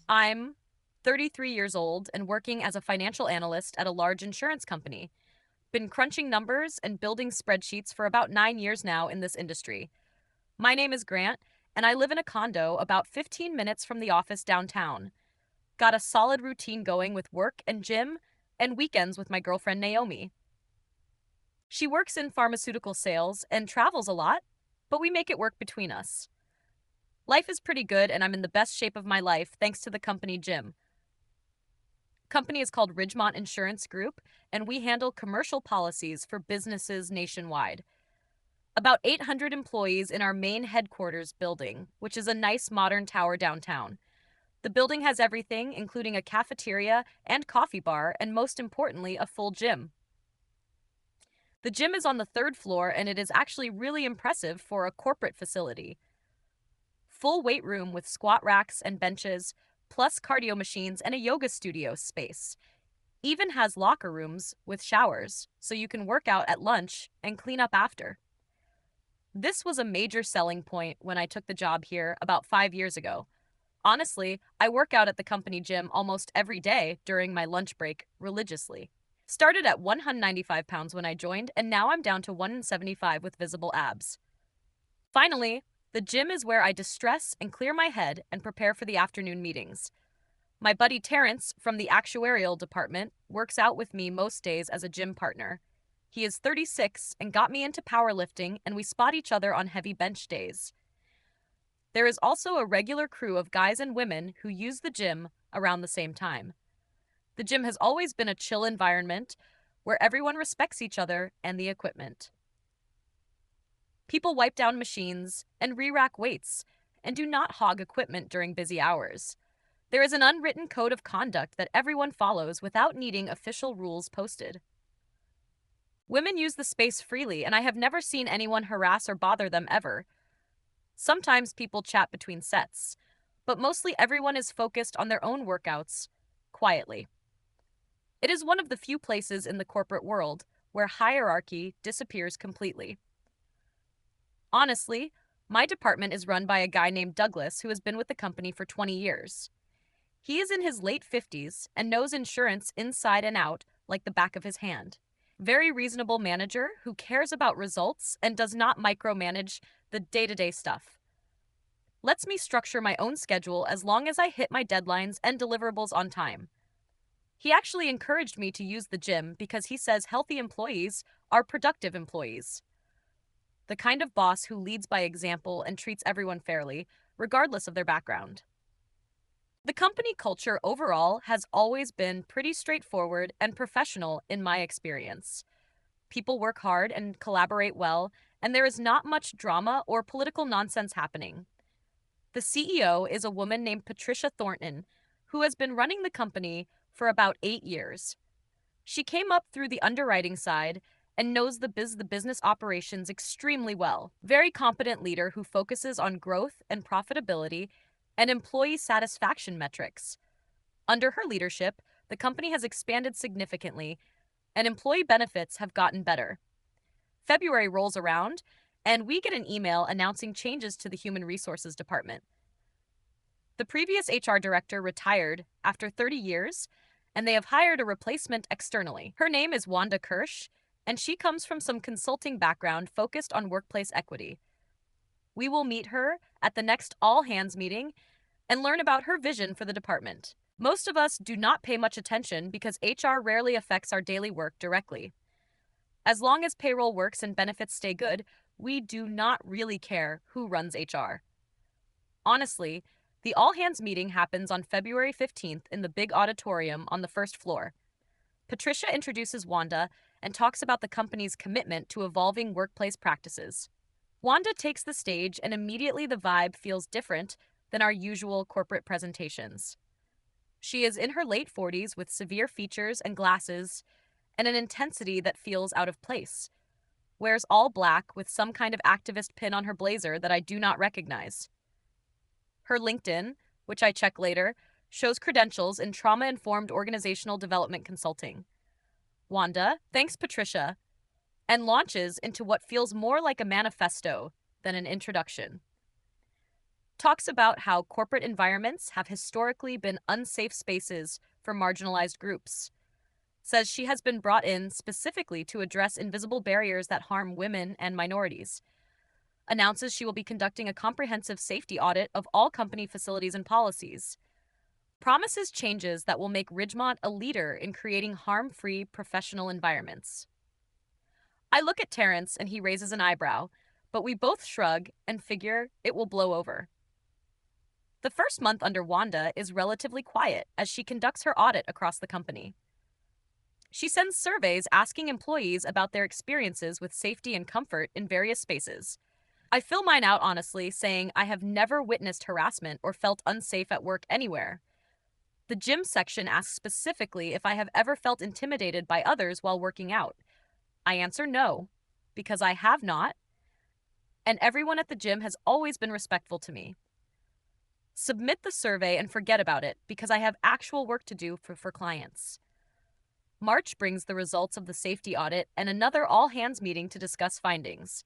I'm 33 years old and working as a financial analyst at a large insurance company. Been crunching numbers and building spreadsheets for about 9 years now in this industry. My name is Grant, and I live in a condo about 15 minutes from the office downtown. Got a solid routine going with work and gym, and weekends with my girlfriend Naomi. She works in pharmaceutical sales and travels a lot, but we make it work between us. Life is pretty good, and I'm in the best shape of my life thanks to the company gym. Company is called Ridgemont Insurance Group, and we handle commercial policies for businesses nationwide. About 800 employees in our main headquarters building, which is a nice modern tower downtown. The building has everything, including a cafeteria and coffee bar, and most importantly, a full gym. The gym is on the third floor, and it is actually really impressive for a corporate facility. Full weight room with squat racks and benches, plus cardio machines and a yoga studio space. Even has locker rooms with showers, so you can work out at lunch and clean up after. This was a major selling point when I took the job here about 5 years ago. Honestly, I work out at the company gym almost every day during my lunch break religiously. Started at 195 pounds when I joined, and now I'm down to 175 with visible abs. Finally, the gym is where I distress and clear my head and prepare for the afternoon meetings. My buddy Terrence from the actuarial department works out with me most days as a gym partner. He is 36 and got me into powerlifting, and we spot each other on heavy bench days. There is also a regular crew of guys and women who use the gym around the same time. The gym has always been a chill environment where everyone respects each other and the equipment. People wipe down machines and re-rack weights and do not hog equipment during busy hours. There is an unwritten code of conduct that everyone follows without needing official rules posted. Women use the space freely, and I have never seen anyone harass or bother them ever. Sometimes people chat between sets, but mostly everyone is focused on their own workouts, quietly. It is one of the few places in the corporate world where hierarchy disappears completely. Honestly, my department is run by a guy named Douglas who has been with the company for 20 years. He is in his late 50s and knows insurance inside and out like the back of his hand. Very reasonable manager who cares about results and does not micromanage the day-to-day stuff. Lets me structure my own schedule as long as I hit my deadlines and deliverables on time. He actually encouraged me to use the gym because he says healthy employees are productive employees. The kind of boss who leads by example and treats everyone fairly, regardless of their background. The company culture overall has always been pretty straightforward and professional in my experience. People work hard and collaborate well, and there is not much drama or political nonsense happening. The CEO is a woman named Patricia Thornton, who has been running the company for about 8 years. She came up through the underwriting side and knows the business operations extremely well. Very competent leader who focuses on growth and profitability and employee satisfaction metrics. Under her leadership, the company has expanded significantly, and employee benefits have gotten better. February rolls around, and we get an email announcing changes to the Human Resources Department. The previous HR director retired after 30 years, and they have hired a replacement externally. Her name is Wanda Kirsch, and she comes from some consulting background focused on workplace equity. We will meet her at the next all-hands meeting and learn about her vision for the department. Most of us do not pay much attention because HR rarely affects our daily work directly. As long as payroll works and benefits stay good, we do not really care who runs HR. Honestly, the all-hands meeting happens on February 15th in the big auditorium on the first floor. Patricia introduces Wanda and talks about the company's commitment to evolving workplace practices. Wanda takes the stage, and immediately the vibe feels different than our usual corporate presentations. She is in her late 40s with severe features and glasses and an intensity that feels out of place. Wears all black with some kind of activist pin on her blazer that I do not recognize. Her LinkedIn, which I check later, shows credentials in trauma-informed organizational development consulting. Wanda thanks Patricia and launches into what feels more like a manifesto than an introduction. talks about how corporate environments have historically been unsafe spaces for marginalized groups. Says she has been brought in specifically to address invisible barriers that harm women and minorities. Announces she will be conducting a comprehensive safety audit of all company facilities and policies. Promises changes that will make Ridgemont a leader in creating harm-free professional environments. I look at Terrence and he raises an eyebrow, but we both shrug and figure it will blow over. The first month under Wanda is relatively quiet as she conducts her audit across the company. She sends surveys asking employees about their experiences with safety and comfort in various spaces. I fill mine out honestly, saying I have never witnessed harassment or felt unsafe at work anywhere. The gym section asks specifically if I have ever felt intimidated by others while working out. I answer no, because I have not, and everyone at the gym has always been respectful to me. Submit the survey and forget about it, because I have actual work to do for clients. March brings the results of the safety audit and another all-hands meeting to discuss findings.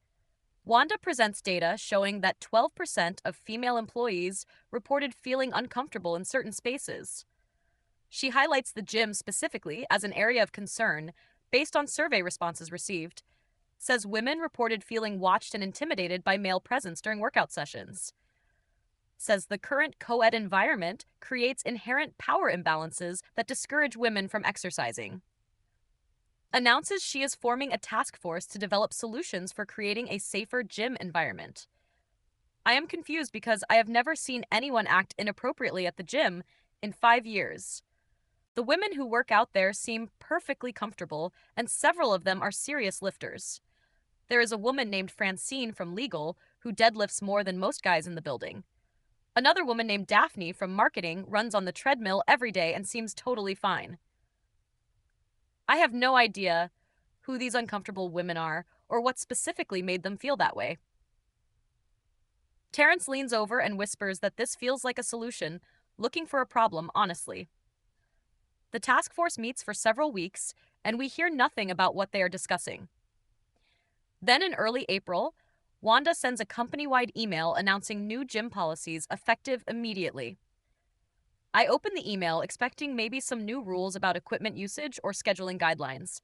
Wanda presents data showing that 12% of female employees reported feeling uncomfortable in certain spaces. She highlights the gym specifically as an area of concern based on survey responses received. Says women reported feeling watched and intimidated by male presence during workout sessions. Says the current co-ed environment creates inherent power imbalances that discourage women from exercising. Announces she is forming a task force to develop solutions for creating a safer gym environment. I am confused because I have never seen anyone act inappropriately at the gym in 5 years. The women who work out there seem perfectly comfortable, and several of them are serious lifters. There is a woman named Francine from legal who deadlifts more than most guys in the building. Another woman named Daphne from marketing runs on the treadmill every day and seems totally fine. I have no idea who these uncomfortable women are or what specifically made them feel that way. Terrence leans over and whispers that this feels like a solution, looking for a problem, honestly. The task force meets for several weeks, and we hear nothing about what they are discussing. Then in early April, Wanda sends a company-wide email announcing new gym policies effective immediately. I open the email expecting maybe some new rules about equipment usage or scheduling guidelines.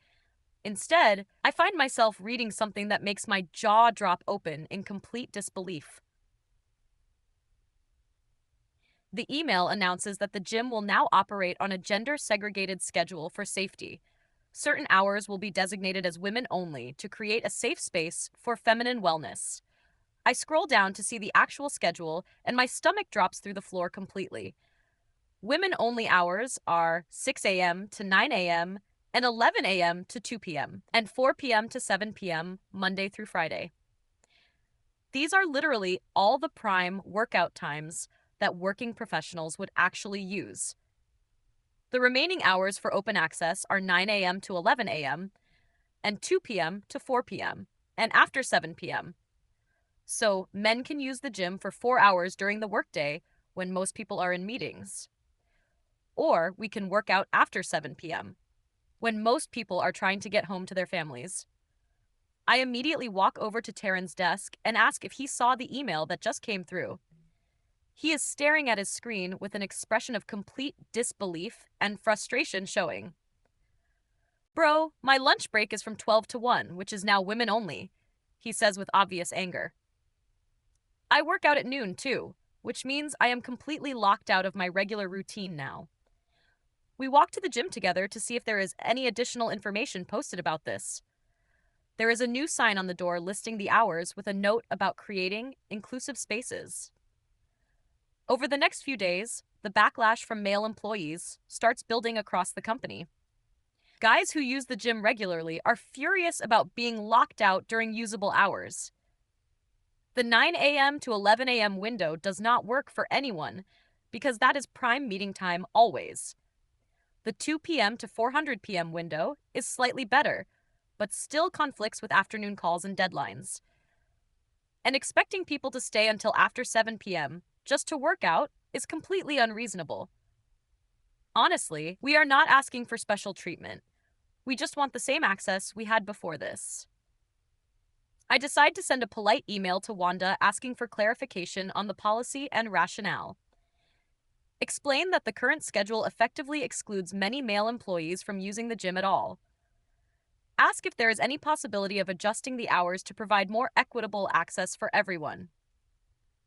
Instead, I find myself reading something that makes my jaw drop open in complete disbelief. The email announces that the gym will now operate on a gender-segregated schedule for safety. Certain hours will be designated as women only to create a safe space for feminine wellness. I scroll down to see the actual schedule, and my stomach drops through the floor completely. Women-only hours are 6 a.m. to 9 a.m. and 11 a.m. to 2 p.m. and 4 p.m. to 7 p.m. Monday through Friday. These are literally all the prime workout times that working professionals would actually use. The remaining hours for open access are 9 a.m. to 11 a.m. and 2 p.m. to 4 p.m. and after 7 p.m. So men can use the gym for 4 hours during the workday when most people are in meetings. Or we can work out after 7 p.m. when most people are trying to get home to their families. I immediately walk over to Taryn's desk and ask if he saw the email that just came through. He is staring at his screen with an expression of complete disbelief and frustration showing. "Bro, my lunch break is from 12 to 1, which is now women only," he says with obvious anger. I work out at noon too, which means I am completely locked out of my regular routine now. We walk to the gym together to see if there is any additional information posted about this. There is a new sign on the door listing the hours with a note about creating inclusive spaces. Over the next few days, the backlash from male employees starts building across the company. Guys who use the gym regularly are furious about being locked out during usable hours. The 9 a.m. to 11 a.m. window does not work for anyone because that is prime meeting time always. The 2 p.m. to 400 p.m. window is slightly better, but still conflicts with afternoon calls and deadlines. And expecting people to stay until after 7 p.m. just to work out is completely unreasonable. Honestly, we are not asking for special treatment. We just want the same access we had before this. I decide to send a polite email to Wanda asking for clarification on the policy and rationale. Explain that the current schedule effectively excludes many male employees from using the gym at all. Ask if there is any possibility of adjusting the hours to provide more equitable access for everyone.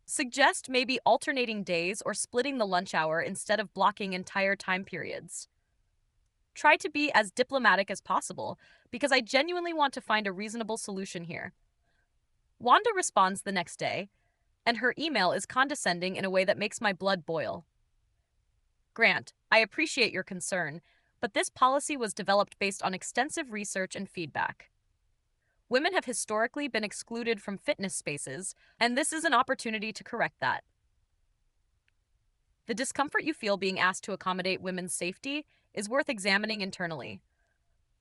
Suggest maybe alternating days or splitting the lunch hour instead of blocking entire time periods. Try to be as diplomatic as possible because I genuinely want to find a reasonable solution here. Wanda responds the next day, and her email is condescending in a way that makes my blood boil. Grant, I appreciate your concern, but this policy was developed based on extensive research and feedback. Women have historically been excluded from fitness spaces, and this is an opportunity to correct that. The discomfort you feel being asked to accommodate women's safety is worth examining internally.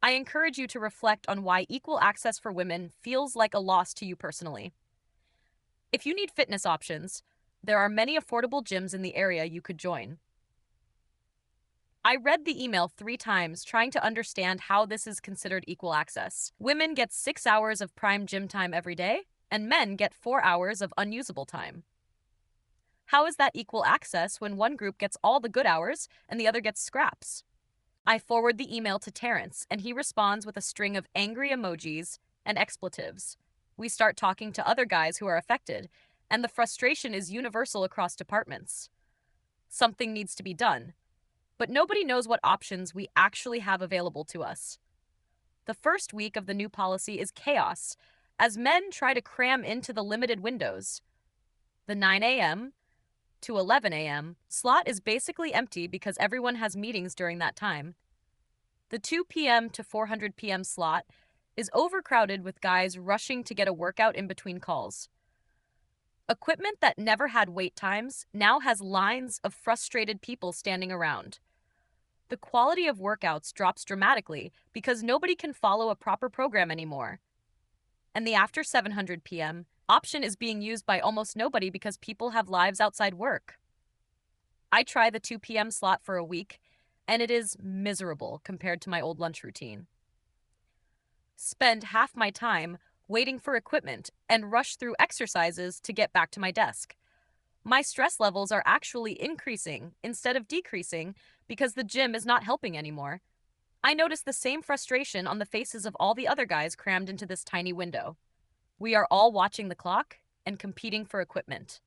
I encourage you to reflect on why equal access for women feels like a loss to you personally. If you need fitness options, there are many affordable gyms in the area you could join. I read the email 3 times trying to understand how this is considered equal access. Women get 6 hours of prime gym time every day, and men get 4 hours of unusable time. How is that equal access when one group gets all the good hours and the other gets scraps? I forward the email to Terrence, and he responds with a string of angry emojis and expletives. We start talking to other guys who are affected, and the frustration is universal across departments. Something needs to be done, but nobody knows what options we actually have available to us. The first week of the new policy is chaos, as men try to cram into the limited windows. The 9 a.m. to 11 a.m. slot is basically empty because everyone has meetings during that time. The 2 p.m. to 400 p.m. slot is overcrowded with guys rushing to get a workout in between calls. Equipment that never had wait times now has lines of frustrated people standing around. The quality of workouts drops dramatically because nobody can follow a proper program anymore. And the after 700 p.m. option is being used by almost nobody because people have lives outside work. I try the 2 p.m. slot for a week, and it is miserable compared to my old lunch routine. Spend half my time waiting for equipment and rush through exercises to get back to my desk. My stress levels are actually increasing instead of decreasing because the gym is not helping anymore. I notice the same frustration on the faces of all the other guys crammed into this tiny window. We are all watching the clock and competing for equipment.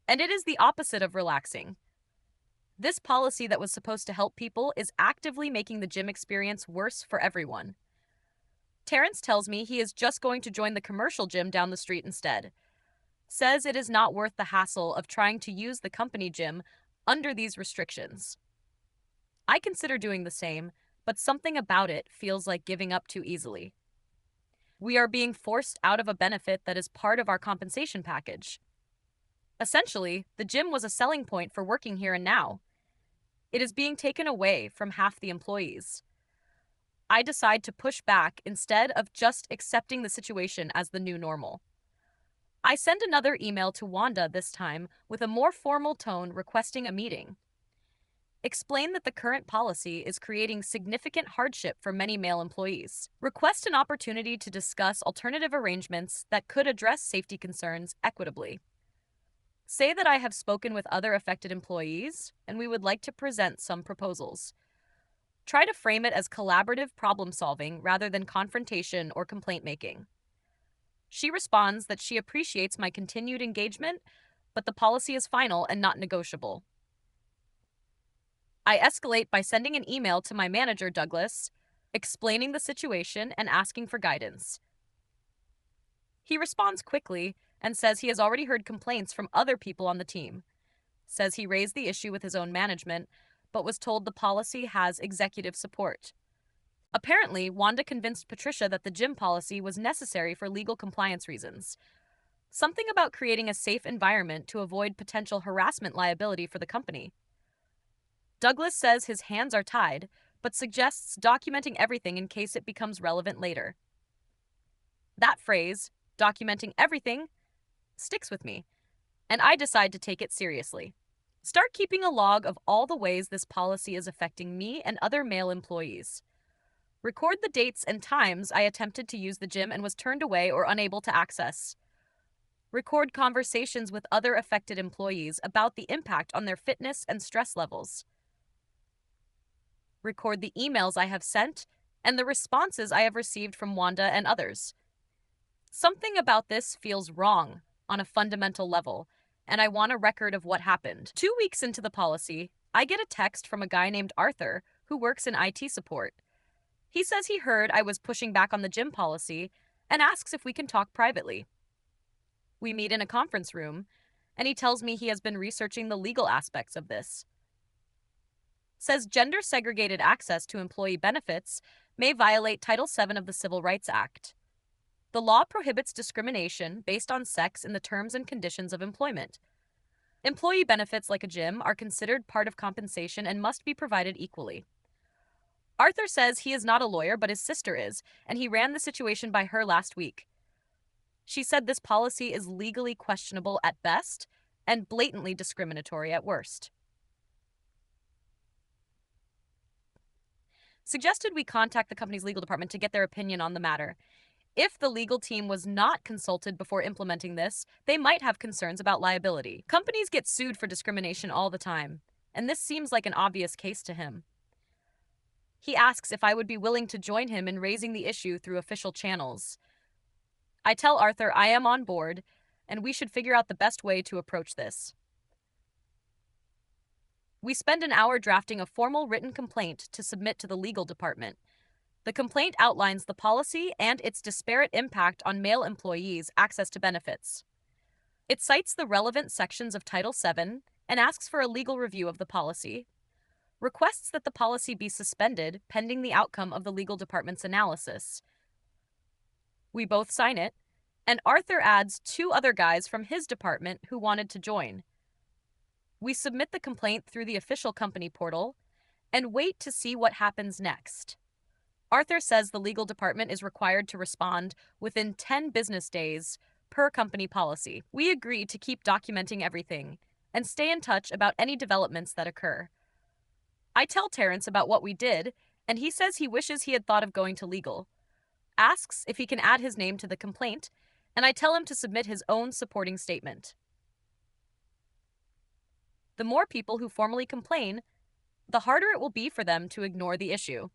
And it is the opposite of relaxing. This policy that was supposed to help people is actively making the gym experience worse for everyone. Terrence tells me he is just going to join the commercial gym down the street instead. Says it is not worth the hassle of trying to use the company gym under these restrictions. I consider doing the same, but something about it feels like giving up too easily. We are being forced out of a benefit that is part of our compensation package. Essentially, the gym was a selling point for working here and now. It is being taken away from half the employees. I decide to push back instead of just accepting the situation as the new normal. I send another email to Wanda this time with a more formal tone requesting a meeting. Explain that the current policy is creating significant hardship for many male employees. Request an opportunity to discuss alternative arrangements that could address safety concerns equitably. Say that I have spoken with other affected employees and we would like to present some proposals. Try to frame it as collaborative problem solving rather than confrontation or complaint making. She responds that she appreciates my continued engagement, but the policy is final and not negotiable. I escalate by sending an email to my manager, Douglas, explaining the situation and asking for guidance. He responds quickly and says he has already heard complaints from other people on the team. Says he raised the issue with his own management, but was told the policy has executive support. Apparently, Wanda convinced Patricia that the gym policy was necessary for legal compliance reasons. Something about creating a safe environment to avoid potential harassment liability for the company. Douglas says his hands are tied, but suggests documenting everything in case it becomes relevant later. That phrase, documenting everything, sticks with me, and I decide to take it seriously. Start keeping a log of all the ways this policy is affecting me and other male employees. Record the dates and times I attempted to use the gym and was turned away or unable to access. Record conversations with other affected employees about the impact on their fitness and stress levels. Record the emails I have sent and the responses I have received from Wanda and others. Something about this feels wrong on a fundamental level, and I want a record of what happened. 2 weeks into the policy, I get a text from a guy named Arthur who works in IT support. He says he heard I was pushing back on the gym policy and asks if we can talk privately. We meet in a conference room, and he tells me he has been researching the legal aspects of this. Says gender-segregated access to employee benefits may violate Title VII of the Civil Rights Act. The law prohibits discrimination based on sex in the terms and conditions of employment. Employee benefits like a gym are considered part of compensation and must be provided equally. Arthur says he is not a lawyer, but his sister is, and he ran the situation by her last week. She said this policy is legally questionable at best and blatantly discriminatory at worst. Suggested we contact the company's legal department to get their opinion on the matter. If the legal team was not consulted before implementing this, they might have concerns about liability. Companies get sued for discrimination all the time, and this seems like an obvious case to him. He asks if I would be willing to join him in raising the issue through official channels. I tell Arthur I am on board, and we should figure out the best way to approach this. We spend an hour drafting a formal written complaint to submit to the legal department. The complaint outlines the policy and its disparate impact on male employees' access to benefits. It cites the relevant sections of Title VII and asks for a legal review of the policy, requests that the policy be suspended pending the outcome of the legal department's analysis. We both sign it, and Arthur adds 2 other guys from his department who wanted to join. We submit the complaint through the official company portal and wait to see what happens next. Arthur says the legal department is required to respond within 10 business days per company policy. We agree to keep documenting everything and stay in touch about any developments that occur. I tell Terrence about what we did, and he says he wishes he had thought of going to legal. Asks if he can add his name to the complaint, and I tell him to submit his own supporting statement. The more people who formally complain, the harder it will be for them to ignore the issue.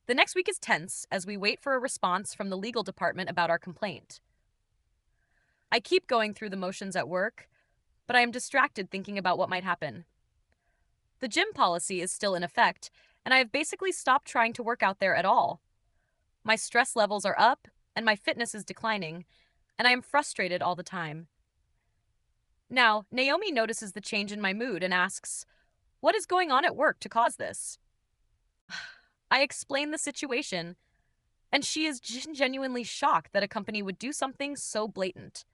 The next week is tense as we wait for a response from the legal department about our complaint. I keep going through the motions at work, but I am distracted thinking about what might happen. The gym policy is still in effect, and I have basically stopped trying to work out there at all. My stress levels are up, and my fitness is declining, and I am frustrated all the time. Now, Naomi notices the change in my mood and asks, "What is going on at work to cause this?" I explain the situation, and she is genuinely shocked that a company would do something so blatant.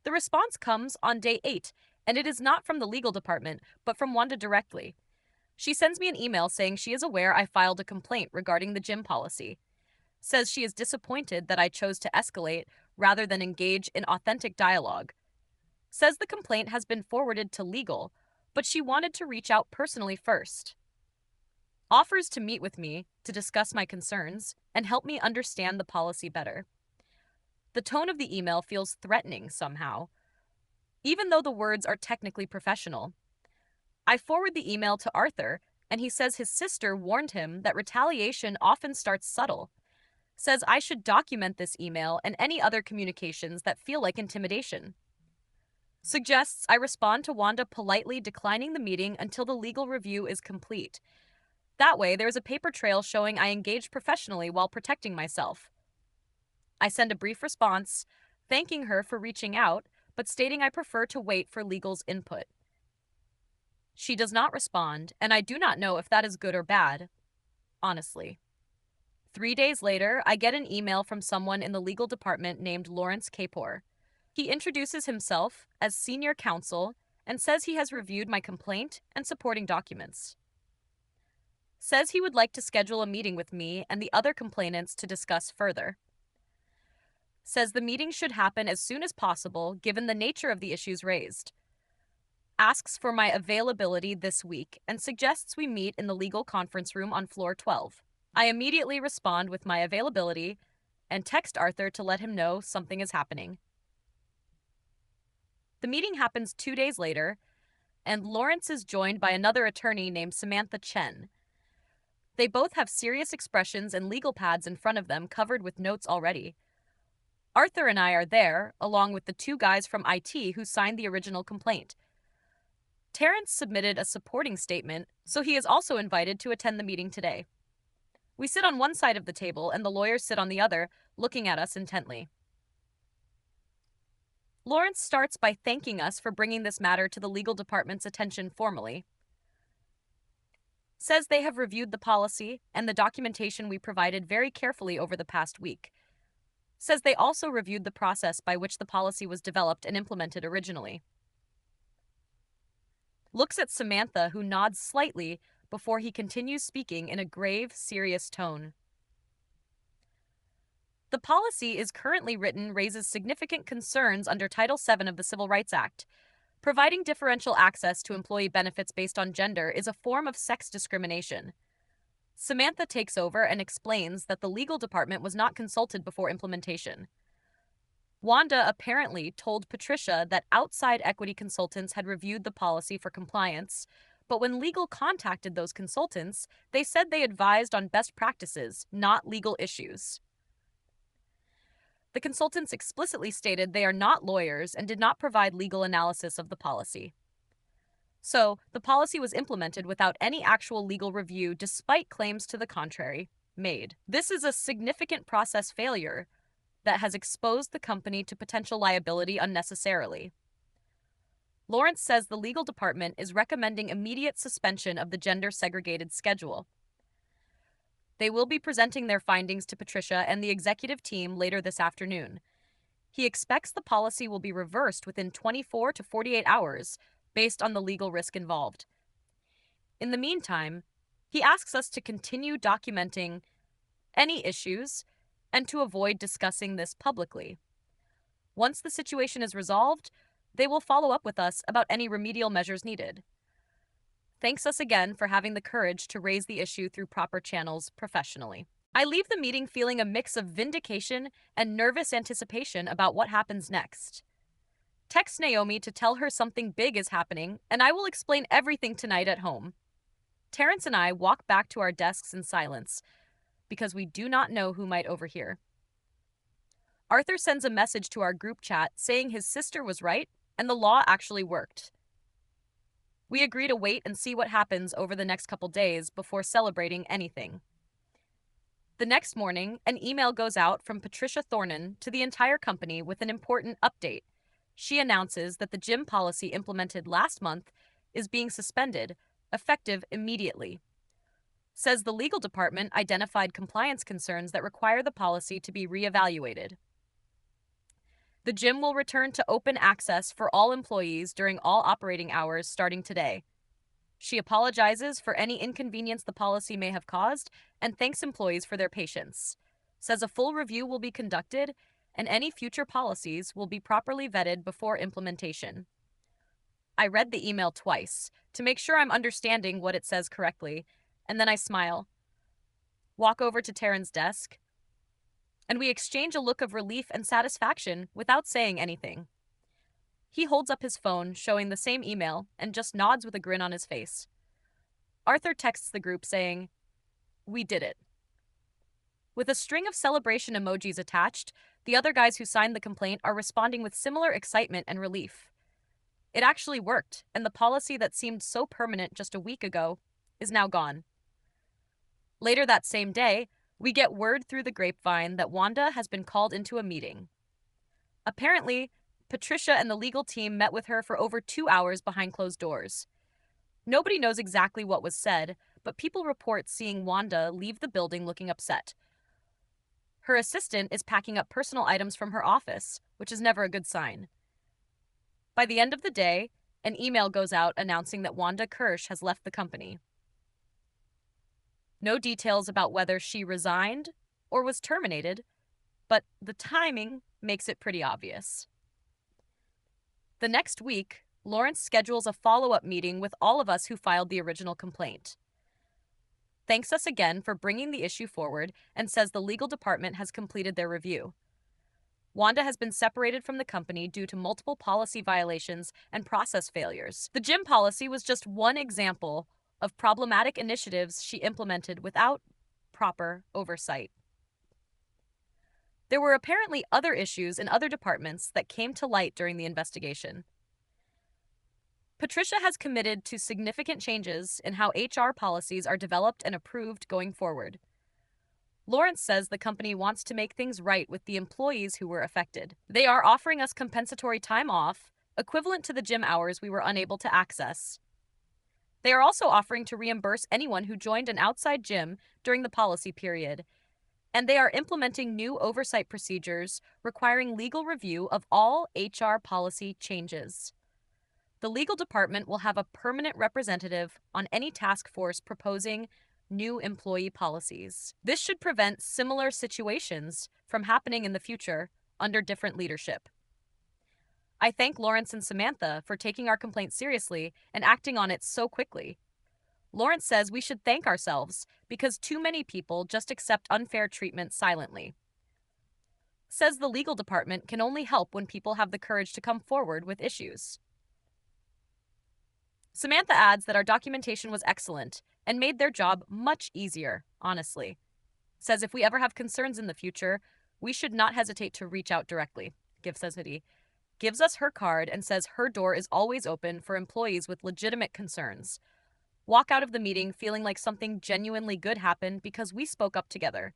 The response comes on day 8, and it is not from the legal department, but from Wanda directly. She sends me an email saying she is aware I filed a complaint regarding the gym policy. Says she is disappointed that I chose to escalate rather than engage in authentic dialogue. Says the complaint has been forwarded to legal, but she wanted to reach out personally first. Offers to meet with me to discuss my concerns and help me understand the policy better. The tone of the email feels threatening somehow, even though the words are technically professional. I forward the email to Arthur, and he says his sister warned him that retaliation often starts subtle. Says I should document this email and any other communications that feel like intimidation. Suggests I respond to Wanda politely declining the meeting until the legal review is complete. That way, there is a paper trail showing I engaged professionally while protecting myself. I send a brief response, thanking her for reaching out, but stating I prefer to wait for legal's input. She does not respond, and I do not know if that is good or bad, honestly. 3 days later, I get an email from someone in the legal department named Lawrence Kapor. He introduces himself as senior counsel and says he has reviewed my complaint and supporting documents. Says he would like to schedule a meeting with me and the other complainants to discuss further. Says the meeting should happen as soon as possible given the nature of the issues raised. Asks for my availability this week and suggests we meet in the legal conference room on floor 12. I immediately respond with my availability and text Arthur to let him know something is happening. The meeting happens 2 days later, and Lawrence is joined by another attorney named Samantha Chen. They both have serious expressions and legal pads in front of them covered with notes already. Arthur and I are there, along with the two guys from IT who signed the original complaint. Terrence submitted a supporting statement, so he is also invited to attend the meeting today. We sit on one side of the table and the lawyers sit on the other, looking at us intently. Lawrence starts by thanking us for bringing this matter to the legal department's attention formally. Says they have reviewed the policy and the documentation we provided very carefully over the past week. Says they also reviewed the process by which the policy was developed and implemented originally. Looks at Samantha, who nods slightly before he continues speaking in a grave, serious tone. The policy is currently written raises significant concerns under Title VII of the Civil Rights Act. Providing differential access to employee benefits based on gender is a form of sex discrimination. Samantha takes over and explains that the legal department was not consulted before implementation. Wanda apparently told Patricia that outside equity consultants had reviewed the policy for compliance, but when legal contacted those consultants, they said they advised on best practices, not legal issues. The consultants explicitly stated they are not lawyers and did not provide legal analysis of the policy. So, the policy was implemented without any actual legal review despite claims to the contrary made. This is a significant process failure that has exposed the company to potential liability unnecessarily. Lawrence says the legal department is recommending immediate suspension of the gender-segregated schedule. They will be presenting their findings to Patricia and the executive team later this afternoon. He expects the policy will be reversed within 24 to 48 hours based on the legal risk involved. In the meantime, he asks us to continue documenting any issues and to avoid discussing this publicly. Once the situation is resolved, they will follow up with us about any remedial measures needed. Thanks us again for having the courage to raise the issue through proper channels professionally. I leave the meeting feeling a mix of vindication and nervous anticipation about what happens next. Text Naomi to tell her something big is happening, and I will explain everything tonight at home. Terrence and I walk back to our desks in silence, because we do not know who might overhear. Arthur sends a message to our group chat saying his sister was right and the law actually worked. We agree to wait and see what happens over the next couple days before celebrating anything. The next morning, an email goes out from Patricia Thornan to the entire company with an important update. She announces that the gym policy implemented last month is being suspended, effective immediately. Says the legal department identified compliance concerns that require the policy to be reevaluated. The gym will return to open access for all employees during all operating hours starting today. She apologizes for any inconvenience the policy may have caused and thanks employees for their patience. Says a full review will be conducted and any future policies will be properly vetted before implementation. I read the email twice to make sure I'm understanding what it says correctly, and then I smile, walk over to Taryn's desk, and we exchange a look of relief and satisfaction without saying anything. He holds up his phone, showing the same email, and just nods with a grin on his face. Arthur texts the group saying, "We did it." With a string of celebration emojis attached, the other guys who signed the complaint are responding with similar excitement and relief. It actually worked, and the policy that seemed so permanent just a week ago is now gone. Later that same day, we get word through the grapevine that Wanda has been called into a meeting. Apparently, Patricia and the legal team met with her for over 2 hours behind closed doors. Nobody knows exactly what was said, but people report seeing Wanda leave the building looking upset. Her assistant is packing up personal items from her office, which is never a good sign. By the end of the day, an email goes out announcing that Wanda Kirsch has left the company. No details about whether she resigned or was terminated, but the timing makes it pretty obvious. The next week, Lawrence schedules a follow-up meeting with all of us who filed the original complaint. thanks us again for bringing the issue forward and says the legal department has completed their review. Wanda has been separated from the company due to multiple policy violations and process failures. The gym policy was just one example of problematic initiatives she implemented without proper oversight. There were apparently other issues in other departments that came to light during the investigation. Patricia has committed to significant changes in how HR policies are developed and approved going forward. Lawrence says the company wants to make things right with the employees who were affected. They are offering us compensatory time off, equivalent to the gym hours we were unable to access. They are also offering to reimburse anyone who joined an outside gym during the policy period. And they are implementing new oversight procedures requiring legal review of all HR policy changes. The legal department will have a permanent representative on any task force proposing new employee policies. This should prevent similar situations from happening in the future under different leadership. I thank Lawrence and Samantha for taking our complaint seriously and acting on it so quickly. Lawrence says we should thank ourselves because too many people just accept unfair treatment silently. Says the legal department can only help when people have the courage to come forward with issues. Samantha adds that our documentation was excellent and made their job much easier, honestly. Says if we ever have concerns in the future, we should not hesitate to reach out directly. Gives us her card and says her door is always open for employees with legitimate concerns. Walk out of the meeting feeling like something genuinely good happened because we spoke up together.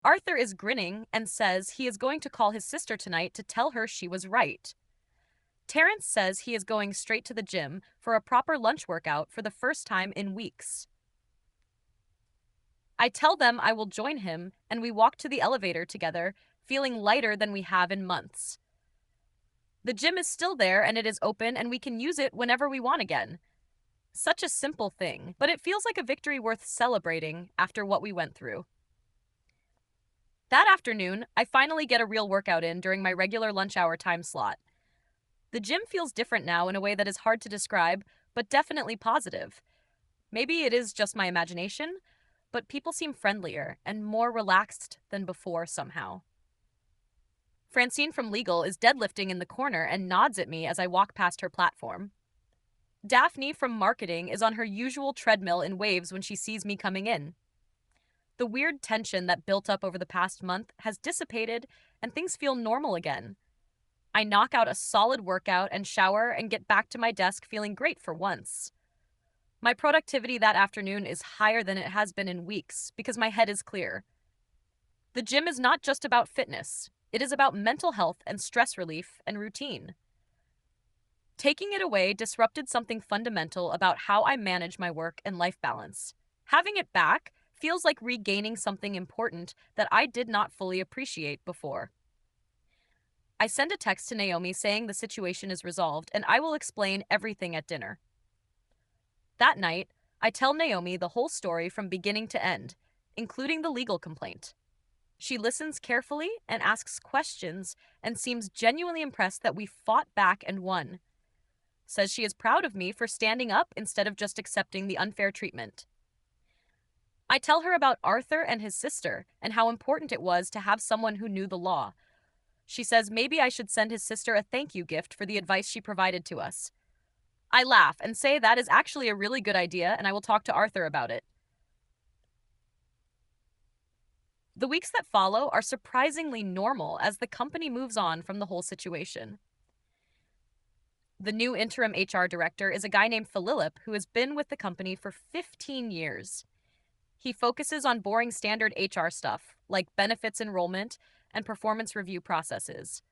Arthur is grinning and says he is going to call his sister tonight to tell her she was right. Terrence says he is going straight to the gym for a proper lunch workout for the first time in weeks. I tell them I will join him, and we walk to the elevator together, feeling lighter than we have in months. The gym is still there and it is open and we can use it whenever we want again. Such a simple thing, but it feels like a victory worth celebrating after what we went through. That afternoon, I finally get a real workout in during my regular lunch hour time slot. The gym feels different now in a way that is hard to describe, but definitely positive. Maybe it is just my imagination, but people seem friendlier and more relaxed than before somehow. Francine from Legal is deadlifting in the corner and nods at me as I walk past her platform. Daphne from Marketing is on her usual treadmill in waves when she sees me coming in. The weird tension that built up over the past month has dissipated and things feel normal again. I knock out a solid workout and shower and get back to my desk feeling great for once. My productivity that afternoon is higher than it has been in weeks because my head is clear. The gym is not just about fitness. It is about mental health and stress relief and routine. Taking it away disrupted something fundamental about how I manage my work and life balance. Having it back feels like regaining something important that I did not fully appreciate before. I send a text to Naomi saying the situation is resolved and I will explain everything at dinner. That night, I tell Naomi the whole story from beginning to end, including the legal complaint. She listens carefully and asks questions and seems genuinely impressed that we fought back and won. Says she is proud of me for standing up instead of just accepting the unfair treatment. I tell her about Arthur and his sister and how important it was to have someone who knew the law. She says maybe I should send his sister a thank you gift for the advice she provided to us. I laugh and say that is actually a really good idea and I will talk to Arthur about it. The weeks that follow are surprisingly normal as the company moves on from the whole situation. The new interim HR director is a guy named Philip who has been with the company for 15 years. He focuses on boring standard HR stuff like benefits enrollment and performance review processes.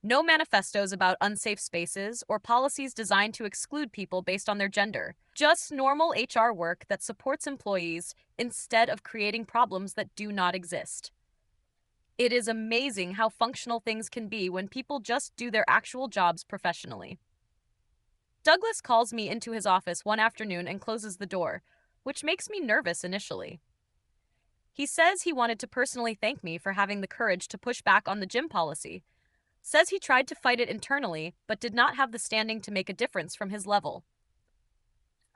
No manifestos about unsafe spaces or policies designed to exclude people based on their gender. Just normal HR work that supports employees instead of creating problems that do not exist. It is amazing how functional things can be when people just do their actual jobs professionally. Douglas calls me into his office one afternoon and closes the door, which makes me nervous initially. He says he wanted to personally thank me for having the courage to push back on the gym policy. Says he tried to fight it internally, but did not have the standing to make a difference from his level.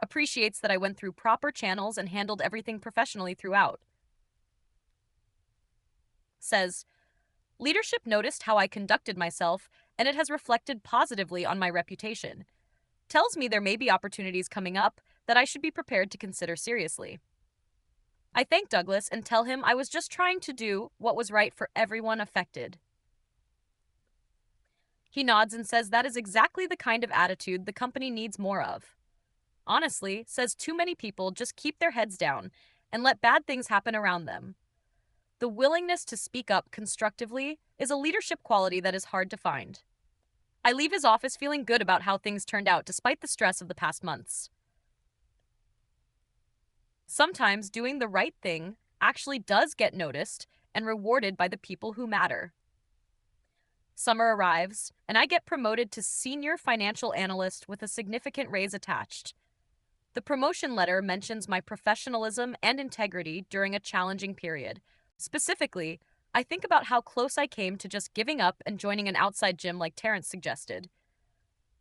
appreciates that I went through proper channels and handled everything professionally throughout. Says, leadership noticed how I conducted myself, and it has reflected positively on my reputation. Tells me there may be opportunities coming up that I should be prepared to consider seriously. I thank Douglas and tell him I was just trying to do what was right for everyone affected. He nods and says that is exactly the kind of attitude the company needs more of. Honestly, says too many people just keep their heads down and let bad things happen around them. The willingness to speak up constructively is a leadership quality that is hard to find. I leave his office feeling good about how things turned out despite the stress of the past months. Sometimes doing the right thing actually does get noticed and rewarded by the people who matter. Summer arrives, and I get promoted to senior financial analyst with a significant raise attached. The promotion letter mentions my professionalism and integrity during a challenging period. Specifically, I think about how close I came to just giving up and joining an outside gym like Terrence suggested.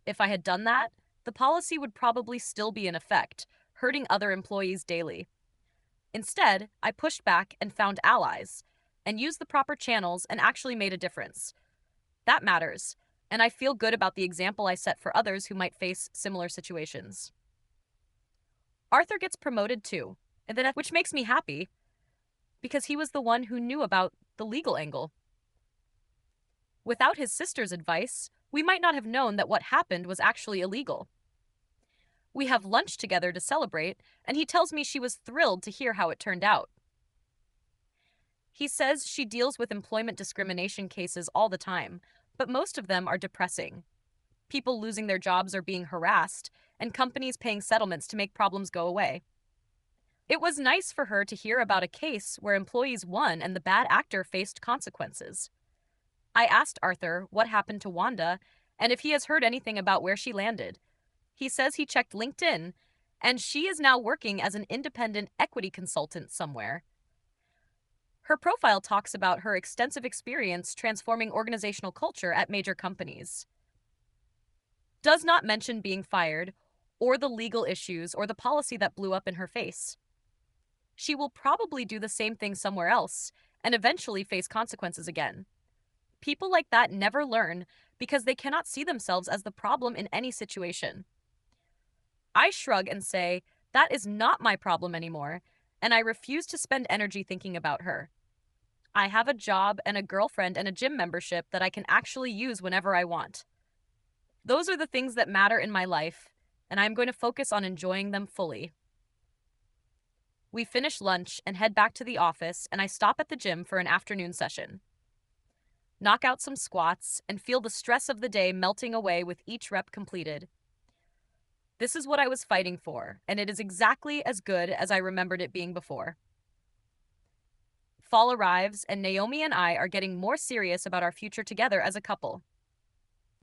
If I had done that, the policy would probably still be in effect, hurting other employees daily. Instead, I pushed back and found allies, and used the proper channels and actually made a difference. That matters, and I feel good about the example I set for others who might face similar situations. Arthur gets promoted too, which makes me happy, because he was the one who knew about the legal angle. Without his sister's advice, we might not have known that what happened was actually illegal. We have lunch together to celebrate, and he tells me she was thrilled to hear how it turned out. He says she deals with employment discrimination cases all the time, but most of them are depressing. People losing their jobs or being harassed, and companies paying settlements to make problems go away. It was nice for her to hear about a case where employees won and the bad actor faced consequences. I asked Arthur what happened to Wanda and if he has heard anything about where she landed. He says he checked LinkedIn, and she is now working as an independent equity consultant somewhere. Her profile talks about her extensive experience transforming organizational culture at major companies. Does not mention being fired, or the legal issues, or the policy that blew up in her face. She will probably do the same thing somewhere else, and eventually face consequences again. People like that never learn because they cannot see themselves as the problem in any situation. I shrug and say, that is not my problem anymore, and I refuse to spend energy thinking about her. I have a job and a girlfriend and a gym membership that I can actually use whenever I want. Those are the things that matter in my life, and I'm going to focus on enjoying them fully. We finish lunch and head back to the office, and I stop at the gym for an afternoon session. Knock out some squats and feel the stress of the day melting away with each rep completed. This is what I was fighting for, and it is exactly as good as I remembered it being before. Fall arrives, and Naomi and I are getting more serious about our future together as a couple.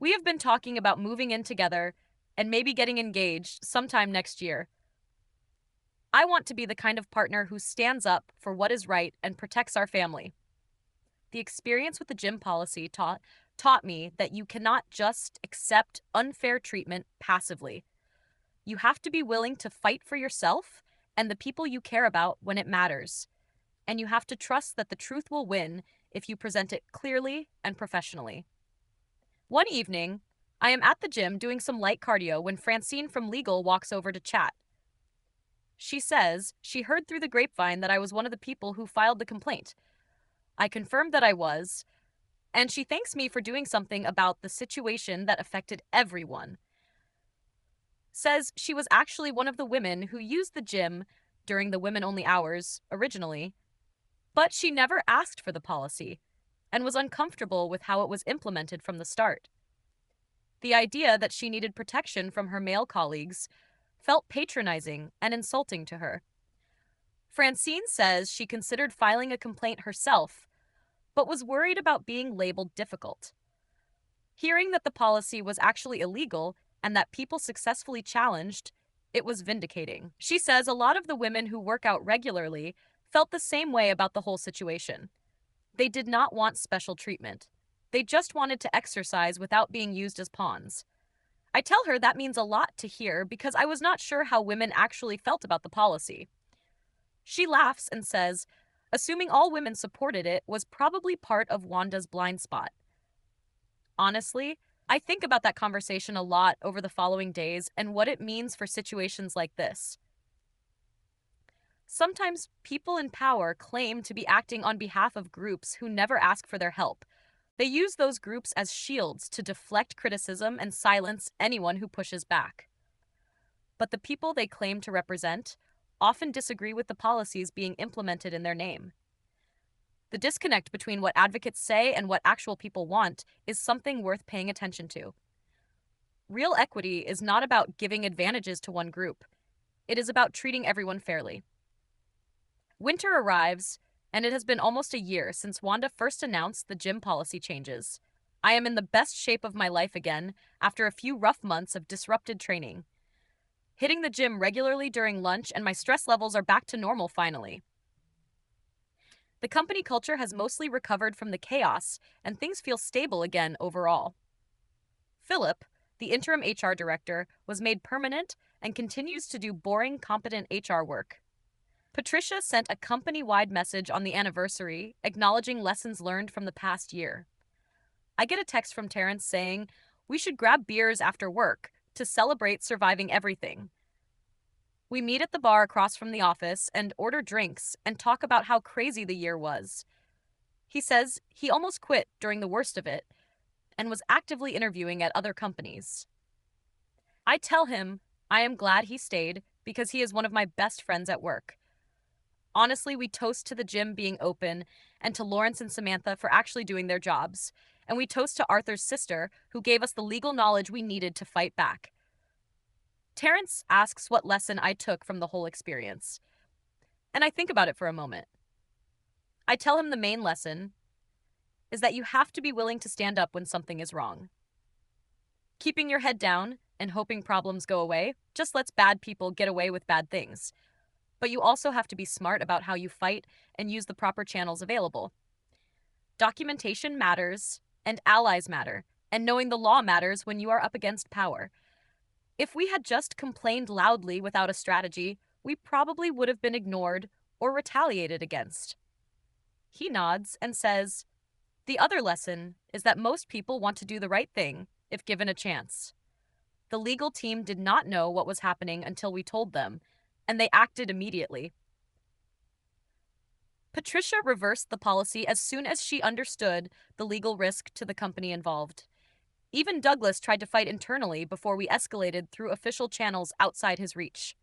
We have been talking about moving in together and maybe getting engaged sometime next year. I want to be the kind of partner who stands up for what is right and protects our family. The experience with the gym policy taught me that you cannot just accept unfair treatment passively. You have to be willing to fight for yourself and the people you care about when it matters. And you have to trust that the truth will win if you present it clearly and professionally. One evening, I am at the gym doing some light cardio when Francine from legal walks over to chat. She says she heard through the grapevine that I was one of the people who filed the complaint. I confirmed that I was, and she thanks me for doing something about the situation that affected everyone. Says she was actually one of the women who used the gym during the women-only hours originally, but she never asked for the policy and was uncomfortable with how it was implemented from the start. The idea that she needed protection from her male colleagues felt patronizing and insulting to her. Francine says she considered filing a complaint herself, but was worried about being labeled difficult. Hearing that the policy was actually illegal and that people successfully challenged, it was vindicating. She says a lot of the women who work out regularly felt the same way about the whole situation. They did not want special treatment. They just wanted to exercise without being used as pawns. I tell her that means a lot to hear because I was not sure how women actually felt about the policy. She laughs and says, assuming all women supported it was probably part of Wanda's blind spot. Honestly, I think about that conversation a lot over the following days and what it means for situations like this. Sometimes people in power claim to be acting on behalf of groups who never ask for their help. They use those groups as shields to deflect criticism and silence anyone who pushes back. But the people they claim to represent often disagree with the policies being implemented in their name. The disconnect between what advocates say and what actual people want is something worth paying attention to. Real equity is not about giving advantages to one group. It is about treating everyone fairly. Winter arrives, and it has been almost a year since Wanda first announced the gym policy changes. I am in the best shape of my life again after a few rough months of disrupted training. Hitting the gym regularly during lunch and my stress levels are back to normal finally. The company culture has mostly recovered from the chaos, and things feel stable again overall. Philip, the interim HR director, was made permanent and continues to do boring, competent HR work. Patricia sent a company-wide message on the anniversary, acknowledging lessons learned from the past year. I get a text from Terrence saying, we should grab beers after work to celebrate surviving everything. We meet at the bar across from the office and order drinks and talk about how crazy the year was. He says he almost quit during the worst of it and was actively interviewing at other companies. I tell him I am glad he stayed because he is one of my best friends at work. Honestly, we toast to the gym being open and to Lawrence and Samantha for actually doing their jobs. And we toast to Arthur's sister, who gave us the legal knowledge we needed to fight back. Terrence asks what lesson I took from the whole experience. And I think about it for a moment. I tell him the main lesson is that you have to be willing to stand up when something is wrong. Keeping your head down and hoping problems go away just lets bad people get away with bad things. But you also have to be smart about how you fight and use the proper channels available. Documentation matters, and allies matter, and knowing the law matters when you are up against power. If we had just complained loudly without a strategy, we probably would have been ignored or retaliated against. He nods and says, the other lesson is that most people want to do the right thing if given a chance. The legal team did not know what was happening until we told them, and they acted immediately. Patricia reversed the policy as soon as she understood the legal risk to the company involved. Even Douglas tried to fight internally before we escalated through official channels outside his reach.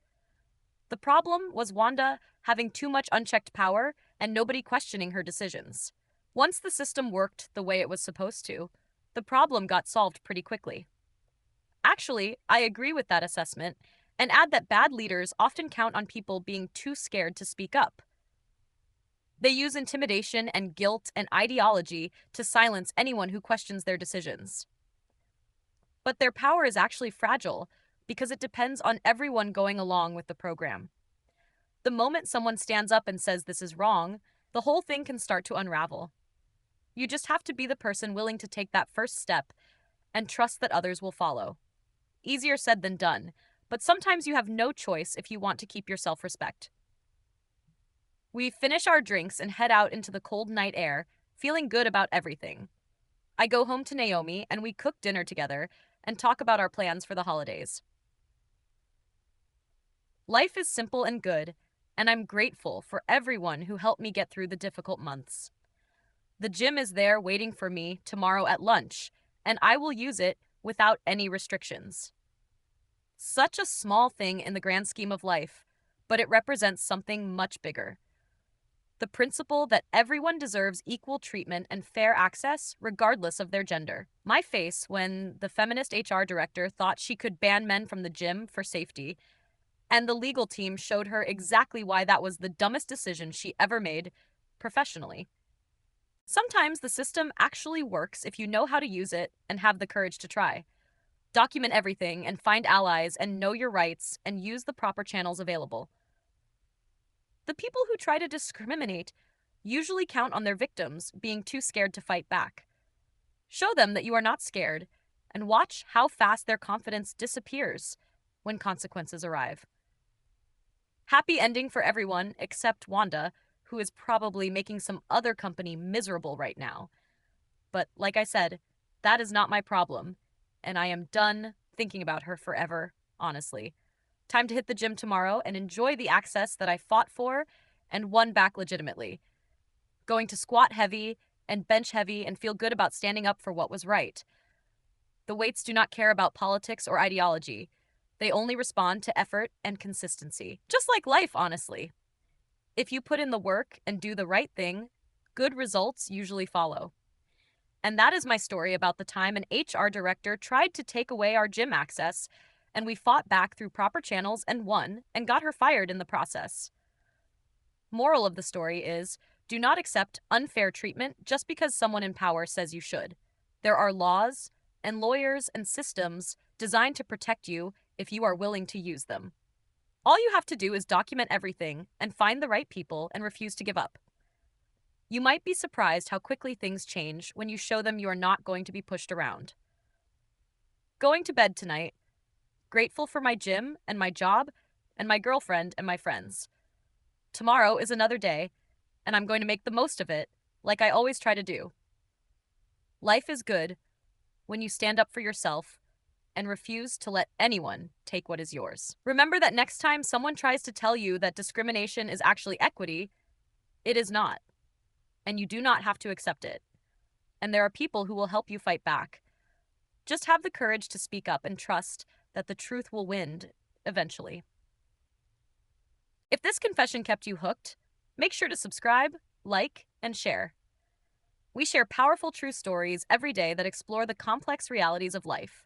The problem was Wanda having too much unchecked power and nobody questioning her decisions. Once the system worked the way it was supposed to, the problem got solved pretty quickly. Actually, I agree with that assessment and add that bad leaders often count on people being too scared to speak up. They use intimidation and guilt and ideology to silence anyone who questions their decisions. But their power is actually fragile because it depends on everyone going along with the program. The moment someone stands up and says this is wrong, the whole thing can start to unravel. You just have to be the person willing to take that first step and trust that others will follow. Easier said than done, but sometimes you have no choice if you want to keep your self-respect. We finish our drinks and head out into the cold night air, feeling good about everything. I go home to Naomi and we cook dinner together and talk about our plans for the holidays. Life is simple and good, and I'm grateful for everyone who helped me get through the difficult months. The gym is there waiting for me tomorrow at lunch, and I will use it without any restrictions. Such a small thing in the grand scheme of life, but it represents something much bigger. The principle that everyone deserves equal treatment and fair access regardless of their gender. My face when the feminist HR director thought she could ban men from the gym for safety, and the legal team showed her exactly why that was the dumbest decision she ever made professionally. Sometimes the system actually works if you know how to use it and have the courage to try. Document everything and find allies and know your rights and use the proper channels available. The people who try to discriminate usually count on their victims being too scared to fight back. Show them that you are not scared and watch how fast their confidence disappears when consequences arrive. Happy ending for everyone except Wanda, who is probably making some other company miserable right now. But like I said, that is not my problem, and I am done thinking about her forever, honestly. Time to hit the gym tomorrow and enjoy the access that I fought for and won back legitimately. Going to squat heavy and bench heavy and feel good about standing up for what was right. The weights do not care about politics or ideology. They only respond to effort and consistency. Just like life, honestly. If you put in the work and do the right thing, good results usually follow. And that is my story about the time an HR director tried to take away our gym access, and we fought back through proper channels and won, and got her fired in the process. Moral of the story is, do not accept unfair treatment just because someone in power says you should. There are laws and lawyers and systems designed to protect you if you are willing to use them. All you have to do is document everything and find the right people and refuse to give up. You might be surprised how quickly things change when you show them you are not going to be pushed around. Going to bed tonight, grateful for my gym and my job and my girlfriend and my friends. Tomorrow is another day, and I'm going to make the most of it, like I always try to do. Life is good when you stand up for yourself and refuse to let anyone take what is yours. Remember that next time someone tries to tell you that discrimination is actually equity, it is not. And you do not have to accept it. And there are people who will help you fight back. Just have the courage to speak up and trust that the truth will win eventually. If this confession kept you hooked, make sure to subscribe, like, and share. We share powerful true stories every day that explore the complex realities of life.